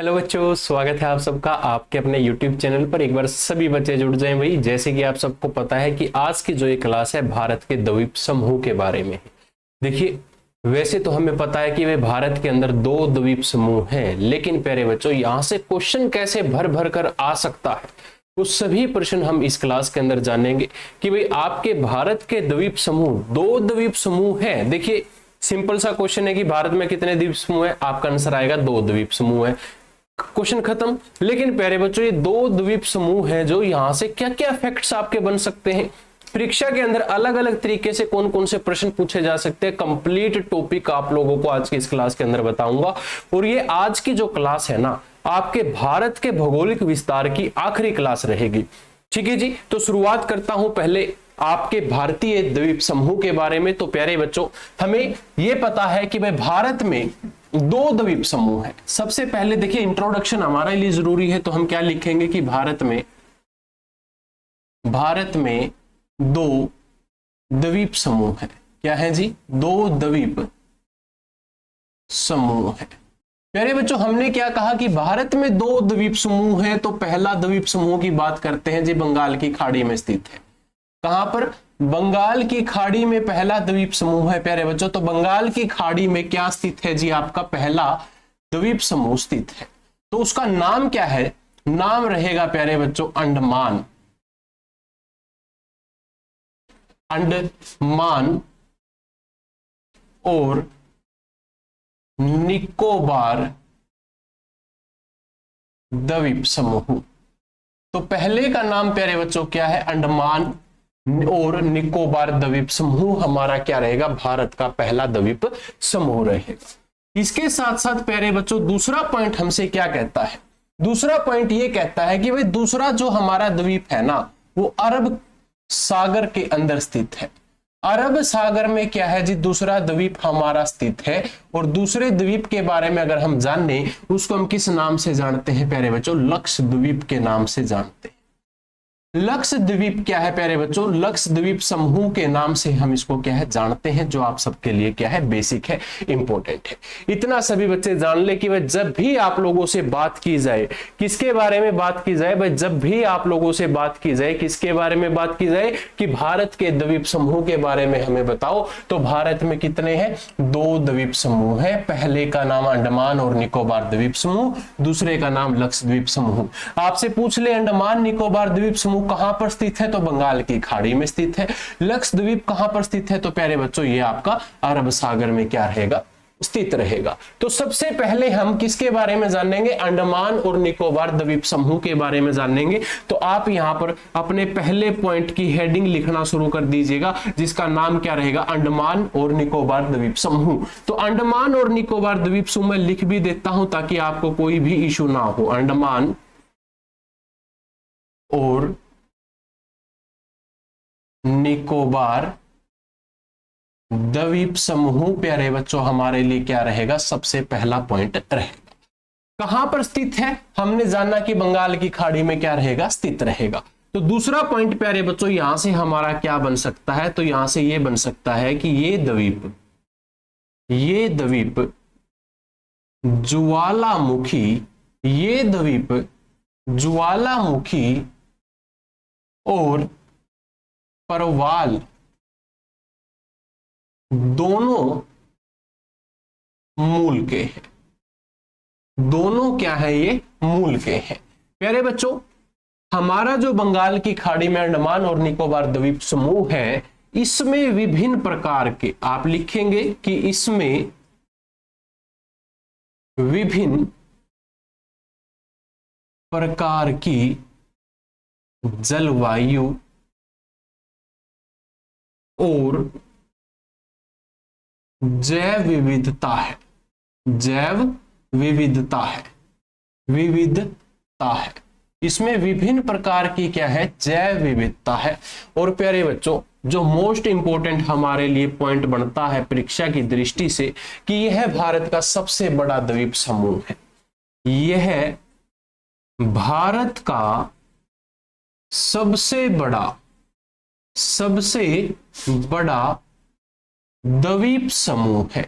Hello बच्चों, स्वागत है आप सबका आपके अपने YouTube चैनल पर। एक बार सभी बच्चे जुड़ जाएं भाई। जैसे कि आप सबको पता है कि आज की जो ये क्लास है भारत के द्वीप समूह के बारे में है। देखिए, वैसे तो हमें पता है कि वे भारत के अंदर 2 द्वीप समूह हैं, लेकिन प्यारे बच्चों यहाँ से क्वेश्चन कैसे भर भर कर आ सकता है वो सभी प्रश्न हम इस क्लास के अंदर जानेंगे कि भाई आपके भारत के द्वीप समूह 2 द्वीप समूह है। देखिए, सिंपल सा क्वेश्चन है कि भारत में कितने द्वीप समूह है, आपका आंसर आएगा 2 द्वीप समूह है, क्वेश्चन खत्म। लेकिन प्यारे बच्चों, ये 2 द्वीप समूह हैं जो यहां से क्या क्या फैक्ट्स आपके बन सकते हैं, परीक्षा के अंदर अलग अलग तरीके से कौन कौन से प्रश्न पूछे जा सकते हैं, कंप्लीट टॉपिक आप लोगों को आज की इस क्लास के अंदर बताऊंगा। और ये आज की जो क्लास है ना, आपके भारत के भौगोलिक विस्तार की आखिरी क्लास रहेगी। ठीक है जी, तो शुरुआत करता हूं पहले आपके भारतीय द्वीप समूह के बारे में। तो प्यारे बच्चों, हमें यह पता है कि भाई भारत में 2 द्वीप समूह है। सबसे पहले देखिए, इंट्रोडक्शन हमारे लिए जरूरी है, तो हम क्या लिखेंगे कि भारत में 2 द्वीप समूह है। क्या है जी? 2 द्वीप समूह है। प्यारे बच्चों, हमने क्या कहा कि भारत में 2 द्वीप समूह है। तो पहला द्वीप समूह की बात करते हैं जी, बंगाल की खाड़ी में स्थित है। कहां पर? बंगाल की खाड़ी में पहला द्वीप समूह है। प्यारे बच्चों, तो बंगाल की खाड़ी में क्या स्थित है जी? आपका पहला द्वीप समूह स्थित है। तो उसका नाम क्या है? नाम रहेगा प्यारे बच्चों अंडमान। अंडमान और निकोबार द्वीप समूह। तो पहले का नाम प्यारे बच्चों क्या है? अंडमान और निकोबार द्वीप समूह हमारा क्या रहेगा? भारत का पहला द्वीप समूह रहेगा। इसके साथ साथ प्यारे बच्चों, दूसरा पॉइंट हमसे क्या कहता है? दूसरा पॉइंट ये कहता है कि भाई दूसरा जो हमारा द्वीप है ना, वो अरब सागर के अंदर स्थित है। अरब सागर में क्या है जी? दूसरा द्वीप हमारा स्थित है। और दूसरे द्वीप के बारे में अगर हम जाने, उसको हम किस नाम से जानते हैं प्यारे बच्चों? लक्षद्वीप के नाम से जानते हैं। लक्षद्वीप क्या है प्यारे बच्चों? लक्षद्वीप समूह के नाम से हम इसको क्या है जानते हैं, जो आप सबके लिए क्या है बेसिक है, इंपॉर्टेंट है। इतना सभी बच्चे जान ले कि भाई जब भी आप लोगों से बात की जाए, किसके बारे में बात की जाए? भाई जब भी आप लोगों से बात की जाए, किसके बारे में बात की जाए कि भारत के द्वीप समूह के बारे में हमें बताओ, तो भारत में कितने हैं? 2 द्वीप समूह है। पहले का नाम अंडमान और निकोबार द्वीप समूह, दूसरे का नाम लक्षद्वीप समूह। आपसे पूछ ले अंडमान निकोबार द्वीप समूह कहां पर स्थित है? तो बंगाल की खाड़ी में स्थित है। लक्षद्वीप कहां पर स्थित है? तो प्यारे बच्चों, ये आपका अरब सागर में क्या रहेगा? स्थित रहेगा। तो सबसे पहले हम किसके बारे में जानेंगे? अंडमान और निकोबार द्वीप समूह के बारे में जानेंगे। तो आप यहां पर अपने पहले पॉइंट की हेडिंग लिखना शुरू कर दीजिएगा, जिसका नाम क्या रहेगा? अंडमान और निकोबार द्वीप समूह। तो अंडमान और निकोबार द्वीप समूह मैं लिख भी देता हूं ताकि आपको कोई भी इशू ना हो। अंडमान और निकोबार द्वीप समूह प्यारे बच्चों हमारे लिए क्या रहेगा? सबसे पहला पॉइंट रहेगा। कहां पर स्थित है? हमने जाना कि बंगाल की खाड़ी में क्या रहेगा? स्थित रहेगा। तो दूसरा पॉइंट प्यारे बच्चों यहां से हमारा क्या बन सकता है? तो यहां से यह बन सकता है कि ये द्वीप ज्वालामुखी, ये द्वीप ज्वालामुखी और परवाल दोनों मूल के हैं। दोनों क्या है? ये मूल के हैं। प्यारे बच्चों, हमारा जो बंगाल की खाड़ी में अंडमान और निकोबार द्वीप समूह है, इसमें विभिन्न प्रकार के, आप लिखेंगे कि इसमें विभिन्न प्रकार की जलवायु और जैव विविधता है। जैव विविधता है, विविधता है। इसमें विभिन्न प्रकार की क्या है? जैव विविधता है। और प्यारे बच्चों, जो मोस्ट इंपोर्टेंट हमारे लिए पॉइंट बनता है परीक्षा की दृष्टि से, कि यह भारत का सबसे बड़ा द्वीप समूह है। यह भारत का सबसे बड़ा द्वीप समूह है।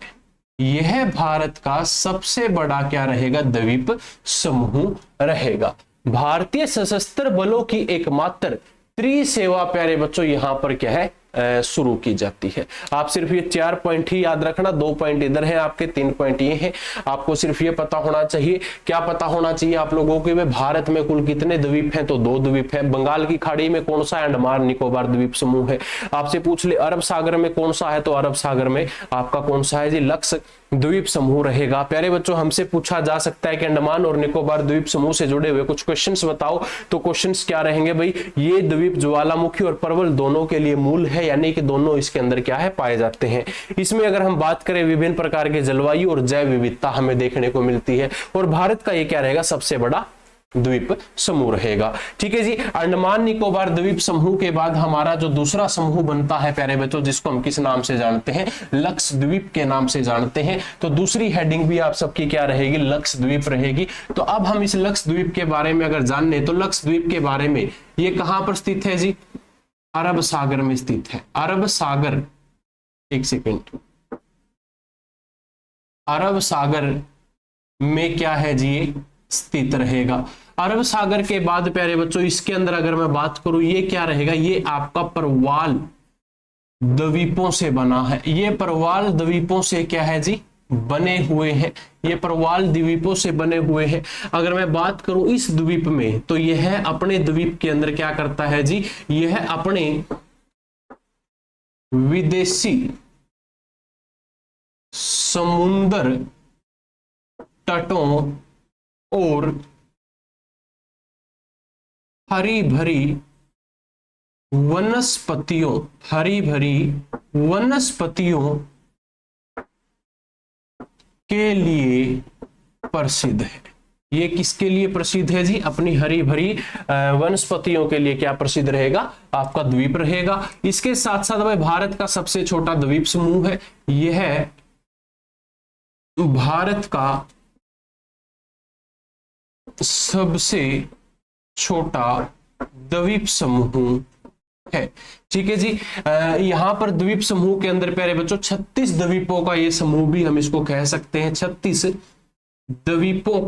यह भारत का सबसे बड़ा क्या रहेगा, द्वीप समूह रहेगा। भारतीय सशस्त्र बलों की एकमात्र त्रिसेवा प्यारे बच्चों यहां पर क्या है, शुरू की जाती है। आप सिर्फ ये 4 पॉइंट ही याद रखना, 2 पॉइंट इधर है आपके, 3 पॉइंट ये हैं। आपको सिर्फ ये पता होना चाहिए, क्या पता होना चाहिए आप लोगों को, भारत में कुल कितने द्वीप हैं, तो 2 द्वीप है। बंगाल की खाड़ी में कौन सा है, अंडमान निकोबार द्वीप समूह है। आपसे पूछ ले अरब सागर में कौन सा है, तो अरब सागर में आपका कौन सा है जी, लक्षद्वीप समूह रहेगा। प्यारे बच्चों हमसे पूछा जा सकता है कि अंडमान और निकोबार द्वीप समूह से जुड़े हुए कुछ क्वेश्चंस बताओ, तो क्वेश्चंस क्या रहेंगे भाई, ये द्वीप ज्वालामुखी और प्रबल दोनों के लिए मूल है, यानी कि दोनों इसके अंदर क्या है, पाए जाते हैं। इसमें अगर हम बात करें विभिन्न प्रकार के जलवायु और जैव विविधता हमें देखने को मिलती है, और भारत का ये क्या रहेगा, सबसे बड़ा द्वीप समूह रहेगा। ठीक है जी। अंडमान निकोबार द्वीप समूह के बाद हमारा जो दूसरा समूह बनता है प्यारे बच्चों, जिसको हम किस नाम से जानते हैं, लक्षद्वीप के नाम से जानते हैं। तो दूसरी हेडिंग भी आप सबकी क्या रहेगी, लक्षद्वीप रहेगी। तो अब हम इस लक्षद्वीप के बारे में अगर जानने, तो लक्षद्वीप के बारे में ये कहां पर स्थित है जी, अरब सागर में स्थित है। अरब सागर, एक सेकेंड, अरब सागर में क्या है जी, ये स्थित रहेगा। अरब सागर के बाद प्यारे बच्चों इसके अंदर अगर मैं बात करूं, ये क्या रहेगा, ये आपका परवाल द्वीपों से बना है। ये परवाल द्वीपों से क्या है जी, बने हुए हैं। ये परवाल द्वीपों से बने हुए हैं। अगर मैं बात करूं इस द्वीप में, तो यह अपने द्वीप के अंदर क्या करता है जी, यह अपने विदेशी समुद्र तटों और हरी भरी वनस्पतियों के लिए प्रसिद्ध है। ये किसके लिए प्रसिद्ध है जी, अपनी हरी भरी वनस्पतियों के लिए क्या प्रसिद्ध रहेगा, आपका द्वीप रहेगा। इसके साथ साथ भाई भारत का सबसे छोटा द्वीप समूह है। यह भारत का सबसे छोटा द्वीप समूह है। ठीक है जी। यहां पर द्वीप समूह के अंदर प्यारे बच्चों 36 द्वीपों का ये समूह भी हम इसको कह सकते हैं। 36 द्वीपों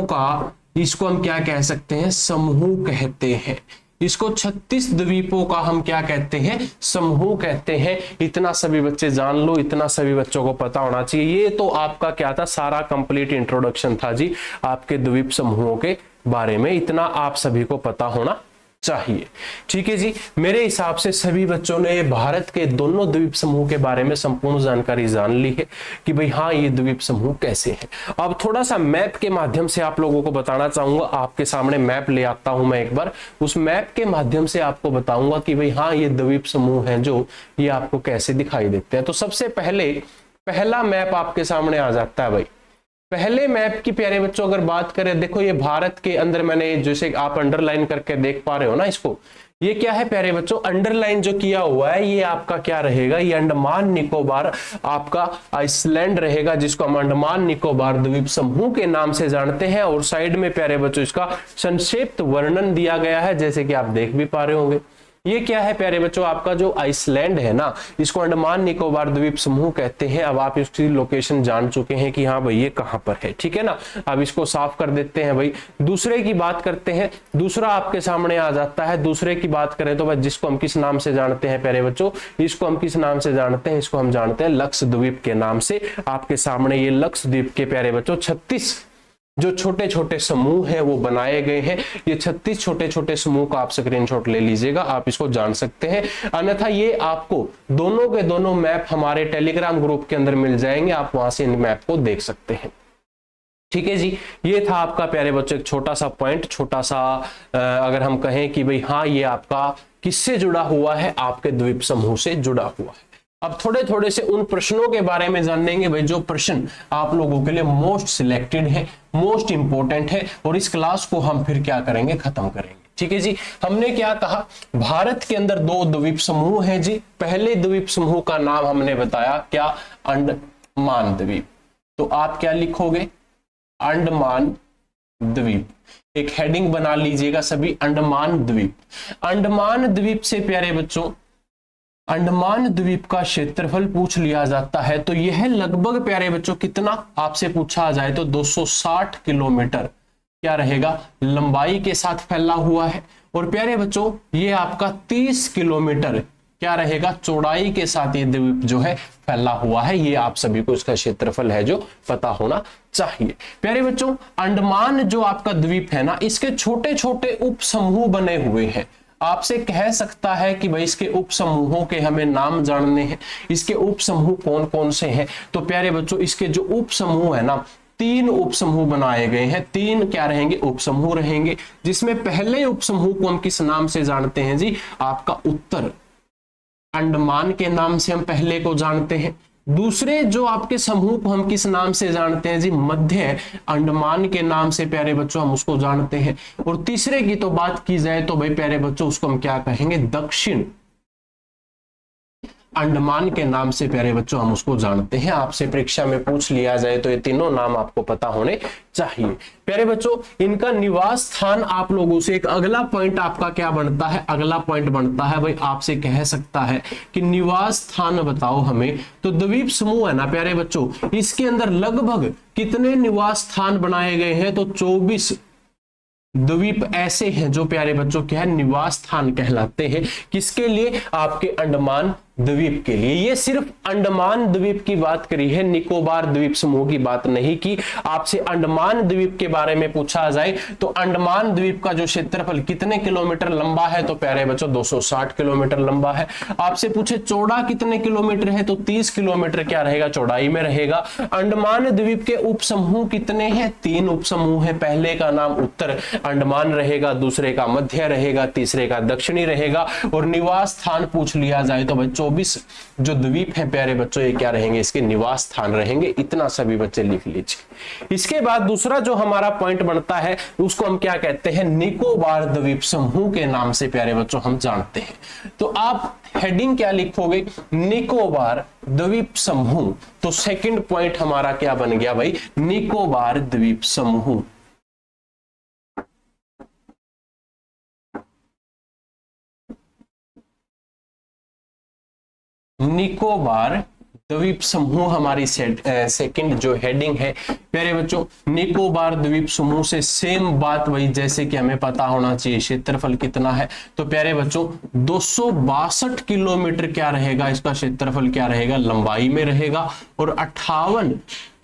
का इसको हम क्या कह सकते हैं, समूह कहते हैं। इसको 36 द्वीपों का हम क्या कहते हैं, समूह कहते हैं। इतना सभी बच्चे जान लो, इतना सभी बच्चों को पता होना चाहिए। ये तो आपका क्या था, सारा कंप्लीट इंट्रोडक्शन था जी आपके द्वीप समूहों के बारे में। इतना आप सभी को पता होना चाहिए। ठीक है जी। मेरे हिसाब से सभी बच्चों ने भारत के दोनों द्वीप समूह के बारे में संपूर्ण जानकारी जान ली है कि भाई हाँ ये द्वीप समूह कैसे हैं। अब थोड़ा सा मैप के माध्यम से आप लोगों को बताना चाहूंगा। आपके सामने मैप ले आता हूं मैं एक बार, उस मैप के माध्यम से आपको बताऊंगा कि भाई हाँ ये द्वीप समूह हैं जो ये आपको कैसे दिखाई देते हैं। तो सबसे पहले पहला मैप आपके सामने आ जाता है भाई। पहले मैप की प्यारे बच्चों अगर बात करें, देखो ये भारत के अंदर मैंने जैसे आप अंडरलाइन करके देख पा रहे हो ना इसको, ये क्या है प्यारे बच्चों, अंडरलाइन जो किया हुआ है ये आपका क्या रहेगा, ये अंडमान निकोबार आपका आइसलैंड रहेगा, जिसको हम अंडमान निकोबार द्वीप समूह के नाम से जानते हैं। और साइड में प्यारे बच्चों इसका संक्षिप्त वर्णन दिया गया है, जैसे कि आप देख भी पा रहे होंगे। ये क्या है प्यारे बच्चों, आपका जो आइसलैंड है ना, इसको अंडमान निकोबार द्वीप समूह कहते हैं। अब आप इसकी लोकेशन जान चुके हैं कि हाँ भाई ये कहां पर है। ठीक है ना, अब इसको साफ कर देते हैं भाई। दूसरे की बात करते हैं, दूसरा आपके सामने आ जाता है। दूसरे की बात करें तो भाई जिसको हम किस नाम से जानते हैं प्यारे बच्चों, इसको हम किस नाम से जानते हैं, इसको हम जानते हैं लक्षद्वीप के नाम से। आपके सामने ये लक्षद्वीप के प्यारे बच्चों 36 जो छोटे छोटे समूह हैं वो बनाए गए हैं। ये 36 छोटे छोटे समूह का आप स्क्रीनशॉट ले लीजिएगा, आप इसको जान सकते हैं। अन्यथा ये आपको दोनों के दोनों मैप हमारे टेलीग्राम ग्रुप के अंदर मिल जाएंगे, आप वहां से इन मैप को देख सकते हैं। ठीक है जी। ये था आपका प्यारे बच्चों एक छोटा सा पॉइंट, छोटा सा अगर हम कहें कि भाई हाँ ये आपका किससे जुड़ा हुआ है, आपके द्वीप समूह से जुड़ा हुआ है। अब थोड़े थोड़े से उन प्रश्नों के बारे में जानेंगे भाई, जो प्रश्न आप लोगों के लिए मोस्ट सिलेक्टेड है, मोस्ट इंपॉर्टेंट है, और इस क्लास को हम फिर क्या करेंगे, खत्म करेंगे। ठीक है जी। हमने क्या कहा, भारत के अंदर 2 द्वीप समूह हैं जी। पहले द्वीप समूह का नाम हमने बताया क्या, अंडमान द्वीप। तो आप क्या लिखोगे, अंडमान द्वीप। एक हेडिंग बना लीजिएगा सभी, अंडमान द्वीप। अंडमान द्वीप से प्यारे बच्चों अंडमान द्वीप का क्षेत्रफल पूछ लिया जाता है तो यह लगभग प्यारे बच्चों कितना आपसे पूछा जाए तो 260 किलोमीटर क्या रहेगा लंबाई के साथ फैला हुआ है। और प्यारे बच्चों ये आपका 30 किलोमीटर क्या रहेगा चौड़ाई के साथ ये द्वीप जो है फैला हुआ है। ये आप सभी को इसका क्षेत्रफल है जो पता होना चाहिए। प्यारे बच्चों अंडमान जो आपका द्वीप है ना इसके छोटे छोटे उप समूह बने हुए हैं। आपसे कह सकता है कि भाई इसके उप समूहों के हमें नाम जानने हैं, इसके उप समूह कौन कौन से हैं। तो प्यारे बच्चों इसके जो उप समूह है ना 3 उप समूह बनाए गए हैं। 3 क्या रहेंगे उप समूह रहेंगे, जिसमें पहले उप समूह को हम किस नाम से जानते हैं जी आपका उत्तर अंडमान के नाम से हम पहले को जानते हैं। दूसरे जो आपके समूह को हम किस नाम से जानते हैं जी मध्य अंडमान के नाम से प्यारे बच्चों हम उसको जानते हैं। और तीसरे की तो बात की जाए तो भाई प्यारे बच्चों उसको हम क्या कहेंगे दक्षिण अंडमान के नाम से प्यारे बच्चों हम उसको जानते हैं। आपसे परीक्षा में पूछ लिया जाए तो ये तीनों नाम आपको पता होने चाहिए। प्यारे बच्चों इनका निवास स्थान आप लोगों से एक अगला पॉइंट आपका क्या बनता है, अगला पॉइंट बनता है भाई आपसे कह सकता है कि निवास स्थान बताओ हमें। तो द्वीप समूह है ना प्यारे बच्चों इसके अंदर लगभग कितने निवास स्थान बनाए गए हैं तो 24 द्वीप ऐसे हैं जो प्यारे बच्चों क्या है निवास स्थान कहलाते हैं। किसके लिए आपके अंडमान द्वीप के लिए। ये सिर्फ अंडमान द्वीप की बात करी है, निकोबार द्वीप समूह की बात नहीं की। आपसे अंडमान द्वीप के बारे में पूछा जाए तो अंडमान द्वीप का जो क्षेत्रफल कितने किलोमीटर लंबा है तो प्यारे बच्चों 260 किलोमीटर लंबा है। आपसे पूछे चौड़ा कितने किलोमीटर है तो 30 किलोमीटर क्या रहेगा चौड़ाई में रहेगा। अंडमान द्वीप के उप समूह कितने हैं 3 उप समूह है। पहले का नाम उत्तर अंडमान रहेगा, दूसरे का मध्य रहेगा, तीसरे का दक्षिणी रहेगा। और निवास स्थान पूछ लिया जाए तो भाई 24 जो द्वीप हैं प्यारे बच्चों ये क्या रहेंगे इसके निवास स्थान रहेंगे। इतना सभी बच्चे लिख लीजिए। इसके बाद दूसरा जो हमारा पॉइंट बनता है उसको हम क्या कहते हैं निकोबार द्वीप समूह के नाम से प्यारे बच्चों हम जानते हैं। तो आप हेडिंग क्या लिखोगे निकोबार द्वीप समूह। तो सेकंड पॉइंट हमारा क्या बन गया भाई निकोबार द्वीप समूह। निकोबार द्वीप समूह हमारी सेकंड जो हेडिंग है प्यारे बच्चों। निकोबार द्वीप समूह से सेम बात वही जैसे कि हमें पता होना चाहिए क्षेत्रफल कितना है तो प्यारे बच्चों 262 किलोमीटर क्या रहेगा इसका क्षेत्रफल क्या रहेगा लंबाई में रहेगा। और 58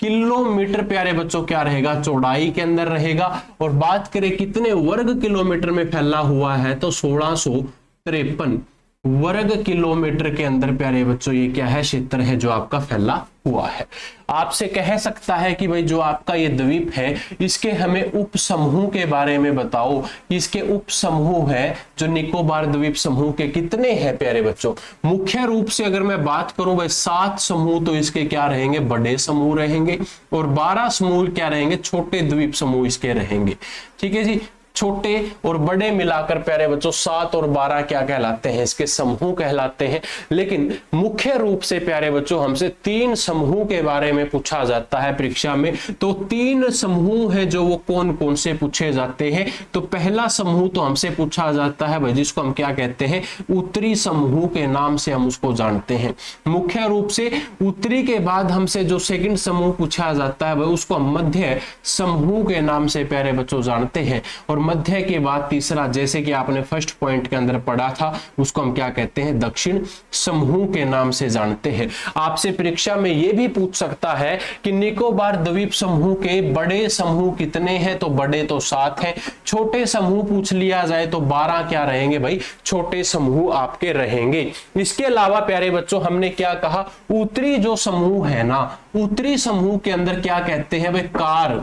किलोमीटर प्यारे बच्चों क्या रहेगा चौड़ाई के अंदर रहेगा। और बात करें कितने वर्ग किलोमीटर में फैला हुआ है तो 1653 वर्ग किलोमीटर के अंदर प्यारे बच्चों ये क्या है क्षेत्र है जो आपका फैला हुआ है। आपसे कह सकता है कि भाई जो आपका ये द्वीप है इसके हमें उप समूह के बारे में बताओ। इसके उप समूह है जो निकोबार द्वीप समूह के कितने हैं प्यारे बच्चों। मुख्य रूप से अगर मैं बात करूं भाई 7 समूह तो इसके क्या रहेंगे बड़े समूह रहेंगे और 12 समूह क्या रहेंगे छोटे द्वीप समूह इसके रहेंगे। ठीक है जी छोटे और बड़े मिलाकर प्यारे बच्चों 7 और 12 क्या कहलाते हैं इसके समूह कहलाते हैं। लेकिन मुख्य रूप से प्यारे बच्चों हमसे 3 समूह के बारे में पूछा जाता है परीक्षा में। तो 3 समूह है जो वो कौन कौन से पूछे जाते हैं। तो पहला समूह तो हमसे पूछा जाता है भाई जिसको हम क्या कहते हैं उत्तरी समूह के नाम से हम उसको जानते हैं। मुख्य रूप से उत्तरी के बाद हमसे जो सेकंड समूह पूछा जाता है भाई उसको हम मध्य समूह के नाम से प्यारे बच्चों जानते हैं। और मध्य के बाद तीसरा जैसे कि आपने फर्स्ट पॉइंट के अंदर पढ़ा था उसको हम क्या कहते हैं दक्षिण समूह के नाम से जानते हैं। आपसे परीक्षा में यह भी पूछ सकता है कि निकोबार द्वीप समूह के बड़े समूह कितने हैं तो बड़े तो 7 हैं। छोटे समूह पूछ लिया जाए तो 12 क्या रहेंगे भाई छोटे समूह आपके रहेंगे। इसके अलावा प्यारे बच्चों हमने क्या कहा उत्तरी जो समूह है ना उत्तरी समूह के अंदर क्या कहते हैं भाई कार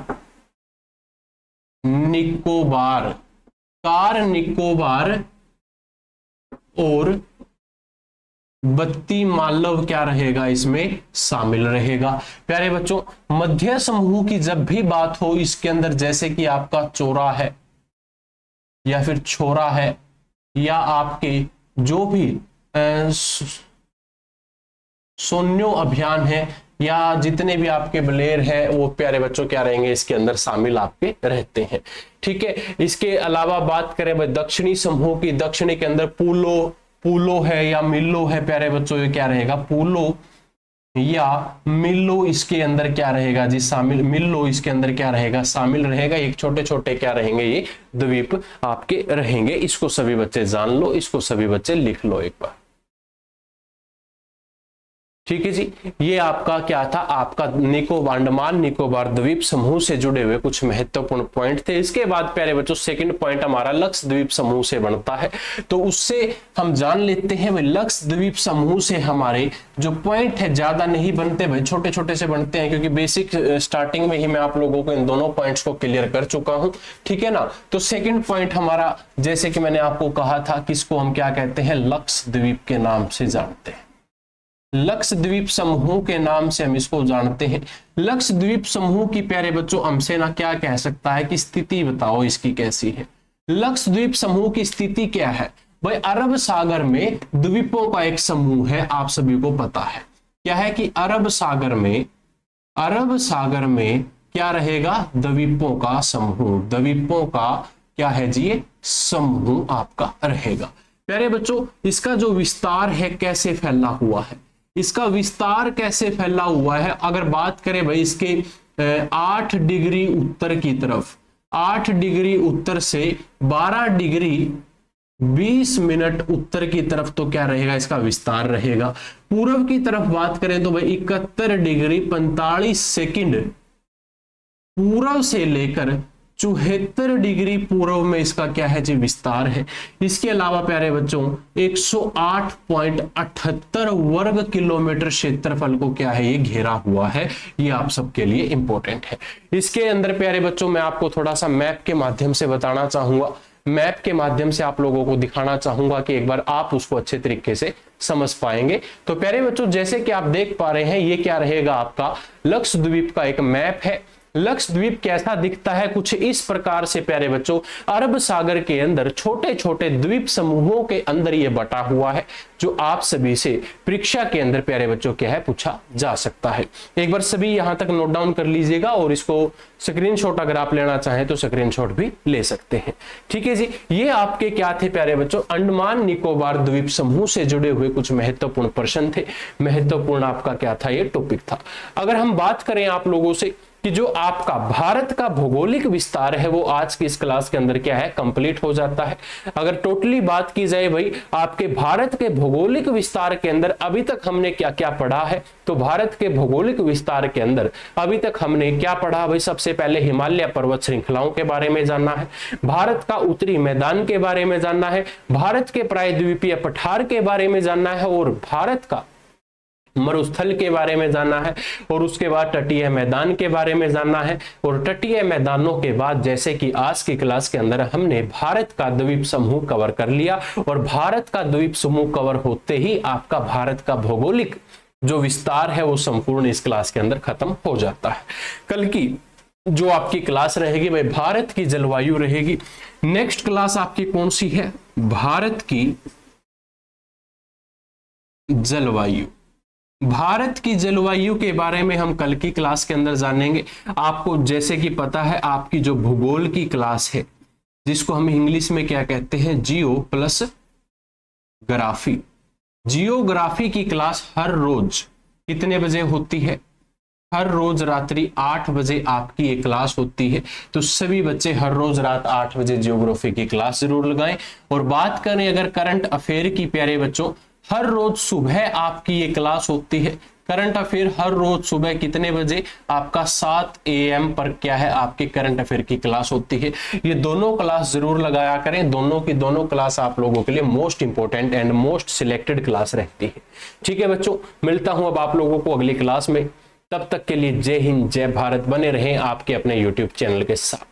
निकोबार और बत्ती मालव क्या रहेगा इसमें शामिल रहेगा। प्यारे बच्चों मध्य समूह की जब भी बात हो इसके अंदर जैसे कि आपका चोरा है या फिर छोरा है या आपके जो भी सोन्यो अभियान है या जितने भी आपके बलेर हैं वो प्यारे बच्चों क्या रहेंगे इसके अंदर शामिल आपके रहते हैं। ठीक है इसके अलावा बात करें भाई दक्षिणी समूह की दक्षिणी के अंदर पूलो पूलो है या मिल्लो है प्यारे बच्चों, ये क्या रहेगा, पूलो या मिल्लो इसके अंदर क्या रहेगा जी, शामिल, मिल्लो इसके अंदर क्या रहेगा, शामिल रहेगा। एक छोटे छोटे क्या रहेंगे, ये द्वीप आपके रहेंगे। इसको सभी बच्चे जान लो, इसको सभी बच्चे लिख लो एक बार, ठीक है जी। ये आपका क्या था, आपका अंडमान निकोबार द्वीप समूह से जुड़े हुए कुछ महत्वपूर्ण पॉइंट थे। इसके बाद प्यारे बच्चों सेकंड पॉइंट हमारा लक्षद्वीप समूह से बनता है, तो उससे हम जान लेते हैं भाई लक्षद्वीप समूह से हमारे जो पॉइंट है ज्यादा नहीं बनते भाई, छोटे छोटे से बनते हैं, क्योंकि बेसिक स्टार्टिंग में ही मैं आप लोगों को इन दोनों पॉइंट्स को क्लियर कर चुका हूं, ठीक है ना। तो सेकेंड पॉइंट हमारा, जैसे कि मैंने आपको कहा था, किसको हम क्या कहते हैं, लक्षद्वीप के नाम से जानते हैं, लक्षद्वीप समूह के नाम से हम इसको जानते हैं। लक्षद्वीप समूह की प्यारे बच्चों हमसे ना क्या कह सकता है कि स्थिति बताओ इसकी कैसी है। लक्षद्वीप समूह की स्थिति क्या है भाई, अरब सागर में द्वीपों का एक समूह है, आप सभी को पता है क्या है कि अरब सागर में क्या रहेगा, द्वीपों का समूह, द्वीपों का क्या है जी, ये समूह आपका रहेगा। प्यारे बच्चों इसका जो विस्तार है कैसे फैला हुआ है, इसका विस्तार कैसे फैला हुआ है, अगर बात करें भाई इसके 8 डिग्री उत्तर की तरफ, 8 डिग्री उत्तर से 12 डिग्री 20 मिनट उत्तर की तरफ, तो क्या रहेगा, इसका विस्तार रहेगा। पूर्व की तरफ बात करें तो भाई 71 डिग्री 45 सेकंड पूर्व से लेकर 74 डिग्री पूर्व में इसका क्या है जी, विस्तार है। इसके अलावा प्यारे बच्चों 108.78 वर्ग किलोमीटर क्षेत्रफल को क्या है, ये घेरा हुआ है। ये आप सबके लिए इंपॉर्टेंट है। इसके अंदर प्यारे बच्चों मैं आपको थोड़ा सा मैप के माध्यम से बताना चाहूंगा, मैप के माध्यम से आप लोगों को दिखाना चाहूंगा कि एक बार आप उसको अच्छे तरीके से समझ पाएंगे। तो प्यारे बच्चों जैसे कि आप देख पा रहे हैं, ये क्या रहेगा, आपका लक्षद्वीप का एक मैप है। लक्षद्वीप कैसा दिखता है, कुछ इस प्रकार से प्यारे बच्चों, अरब सागर के अंदर छोटे छोटे द्वीप समूहों के अंदर ये बटा हुआ है, जो आप सभी से परीक्षा के अंदर प्यारे बच्चों क्या है, पूछा जा सकता है। एक बार सभी यहां तक नोट डाउन कर लीजिएगा, और इसको स्क्रीनशॉट अगर आप लेना चाहें तो स्क्रीनशॉट भी ले सकते हैं, ठीक है जी। ये आपके क्या थे प्यारे बच्चों, अंडमान निकोबार द्वीप समूह से जुड़े हुए कुछ महत्वपूर्ण प्रश्न थे, महत्वपूर्ण आपका क्या था, ये टॉपिक था। अगर हम बात करें आप लोगों से कि जो आपका भारत का भौगोलिक विस्तार है, वो आज की इस क्लास के अंदर क्या है, कंप्लीट हो जाता है। अगर टोटली बात की जाए भाई आपके भारत के भौगोलिक विस्तार के अंदर अभी तक हमने क्या क्या पढ़ा है, तो भारत के भौगोलिक विस्तार के अंदर अभी तक हमने क्या पढ़ा भाई, सबसे पहले हिमालय पर्वत श्रृंखलाओं के बारे में जानना है, भारत का उत्तरी मैदान के बारे में जानना है, भारत के प्रायद्वीपीय पठार के बारे में जानना है, और भारत का मरुस्थल के बारे में जानना है, और उसके बाद तटीय मैदान के बारे में जानना है। और तटीय मैदानों के बाद जैसे कि आज की क्लास के अंदर हमने भारत का द्वीप समूह कवर कर लिया, और भारत का द्वीप समूह कवर होते ही आपका भारत का भौगोलिक जो विस्तार है वो संपूर्ण इस क्लास के अंदर खत्म हो जाता है। कल की जो आपकी क्लास रहेगी भाई भारत की जलवायु रहेगी। नेक्स्ट क्लास आपकी कौन सी है, भारत की जलवायु। भारत की जलवायु के बारे में हम कल की क्लास के अंदर जानेंगे। आपको जैसे कि पता है आपकी जो भूगोल की क्लास है, जिसको हम इंग्लिश में क्या कहते हैं, जियो प्लस ग्राफी, जियोग्राफी की क्लास हर रोज कितने बजे होती है, हर रोज रात्रि 8 बजे आपकी ये क्लास होती है। तो सभी बच्चे हर रोज रात 8 बजे जियोग्राफी की क्लास जरूर लगाएं। और बात करें अगर करंट अफेयर की प्यारे बच्चों, हर रोज सुबह आपकी ये क्लास होती है। करंट अफेयर हर रोज सुबह कितने बजे, आपका 7 AM पर क्या है, आपकी करंट अफेयर की क्लास होती है। ये दोनों क्लास जरूर लगाया करें, दोनों की दोनों क्लास आप लोगों के लिए most important and most selected class रहती है। ठीक है बच्चों, मिलता हूं अब आप लोगों को अगली क्लास में। तब तक के लिए जय हिंद, जय भारत। बने रहें आपके अपने YouTube चैनल के साथ।